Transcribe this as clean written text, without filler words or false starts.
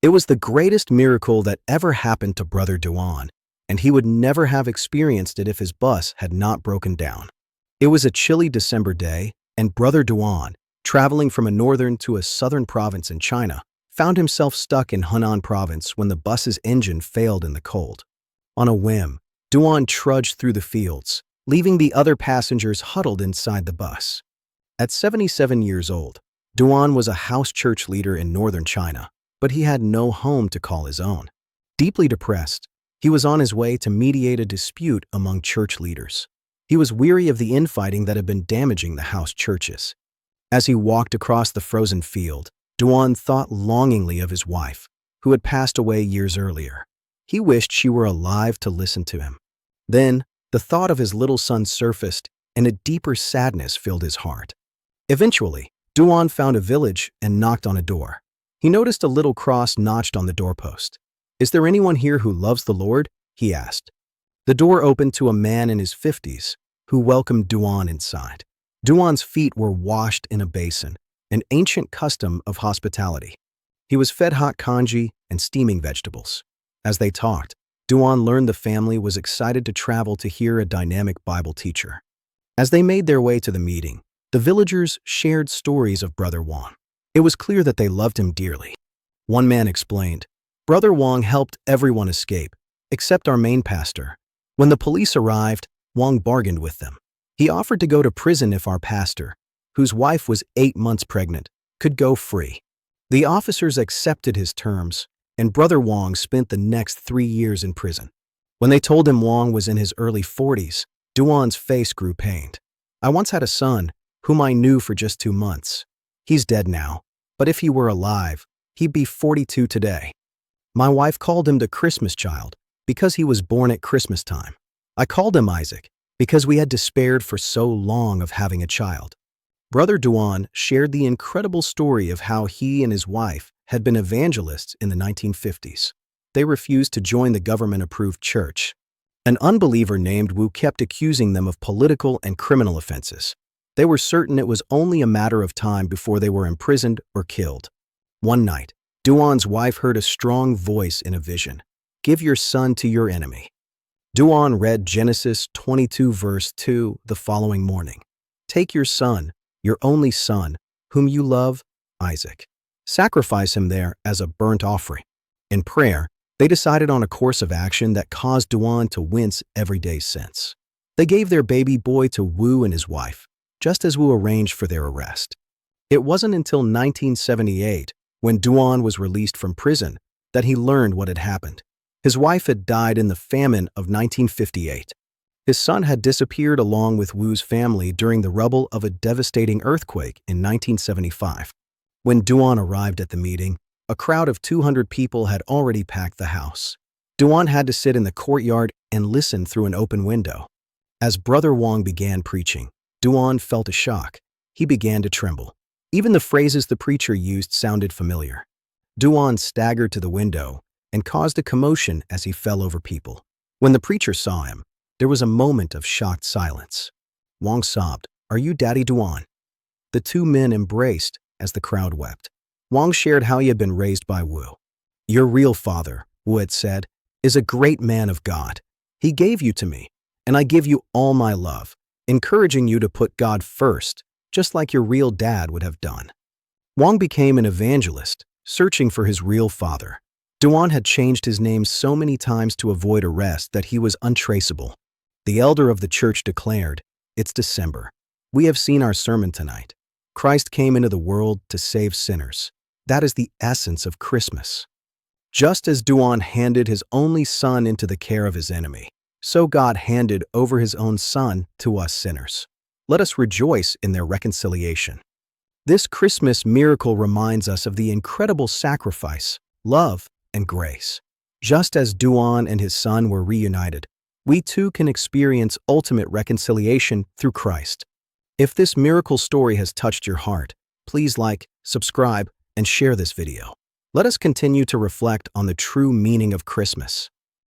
It was the greatest miracle that ever happened to Brother Duan, and he would never have experienced it if his bus had not broken down. It was a chilly December day, and Brother Duan, traveling from a northern to a southern province in China, found himself stuck in Hunan province when the bus's engine failed in the cold. On a whim, Duan trudged through the fields, leaving the other passengers huddled inside the bus. At 77 years old, Duan was a house church leader in northern China, but he had no home to call his own. Deeply depressed, he was on his way to mediate a dispute among church leaders. He was weary of the infighting that had been damaging the house churches. As he walked across the frozen field, Duan thought longingly of his wife, who had passed away years earlier. He wished she were alive to listen to him. Then, the thought of his little son surfaced, and a deeper sadness filled his heart. Eventually, Duan found a village and knocked on a door. He noticed a little cross notched on the doorpost. "Is there anyone here who loves the Lord?" he asked. The door opened to a man in his 50s, who welcomed Duan inside. Duan's feet were washed in a basin, an ancient custom of hospitality. He was fed hot congee and steaming vegetables. As they talked, Duan learned the family was excited to travel to hear a dynamic Bible teacher. As they made their way to the meeting, the villagers shared stories of Brother Wang. It was clear that they loved him dearly. One man explained, "Brother Wang helped everyone escape, except our main pastor. When the police arrived, Wang bargained with them. He offered to go to prison if our pastor, whose wife was 8 months pregnant, could go free. The officers accepted his terms, and Brother Wang spent the next 3 years in prison. When they told him Wang was in his early 40s, Duan's face grew pained. I once had a son, whom I knew for just 2 months. He's dead now, but if he were alive, he'd be 42 today. My wife called him the Christmas child because he was born at Christmas time. I called him Isaac because we had despaired for so long of having a child." Brother Duan shared the incredible story of how he and his wife had been evangelists in the 1950s. They refused to join the government-approved church. An unbeliever named Wu kept accusing them of political and criminal offenses. They were certain it was only a matter of time before they were imprisoned or killed. One night, Duan's wife heard a strong voice in a vision. "Give your son to your enemy." Duan read Genesis 22 verse 2 the following morning. "Take your son, your only son, whom you love, Isaac. Sacrifice him there as a burnt offering." In prayer, they decided on a course of action that caused Duan to wince every day since. They gave their baby boy to Wu and his wife, just as Wu arranged for their arrest. It wasn't until 1978, when Duan was released from prison, that he learned what had happened. His wife had died in the famine of 1958. His son had disappeared along with Wu's family during the rubble of a devastating earthquake in 1975. When Duan arrived at the meeting, a crowd of 200 people had already packed the house. Duan had to sit in the courtyard and listen through an open window. As Brother Wang began preaching, Duan felt a shock. He began to tremble. Even the phrases the preacher used sounded familiar. Duan staggered to the window and caused a commotion as he fell over people. When the preacher saw him, there was a moment of shocked silence. Wang sobbed, "Are you Daddy Duan?" The two men embraced as the crowd wept. Wang shared how he had been raised by Wu. "Your real father," Wu had said, "is a great man of God. He gave you to me, and I give you all my love, encouraging you to put God first, just like your real dad would have done." Wang became an evangelist, searching for his real father. Duan had changed his name so many times to avoid arrest that he was untraceable. The elder of the church declared, "It's December. We have seen our sermon tonight. Christ came into the world to save sinners. That is the essence of Christmas." Just as Duan handed his only son into the care of his enemy, so God handed over his own son to us sinners. Let us rejoice in their reconciliation. This Christmas miracle reminds us of the incredible sacrifice, love, and grace. Just as Duan and his son were reunited, we too can experience ultimate reconciliation through Christ. If this miracle story has touched your heart, please like, subscribe, and share this video. Let us continue to reflect on the true meaning of Christmas.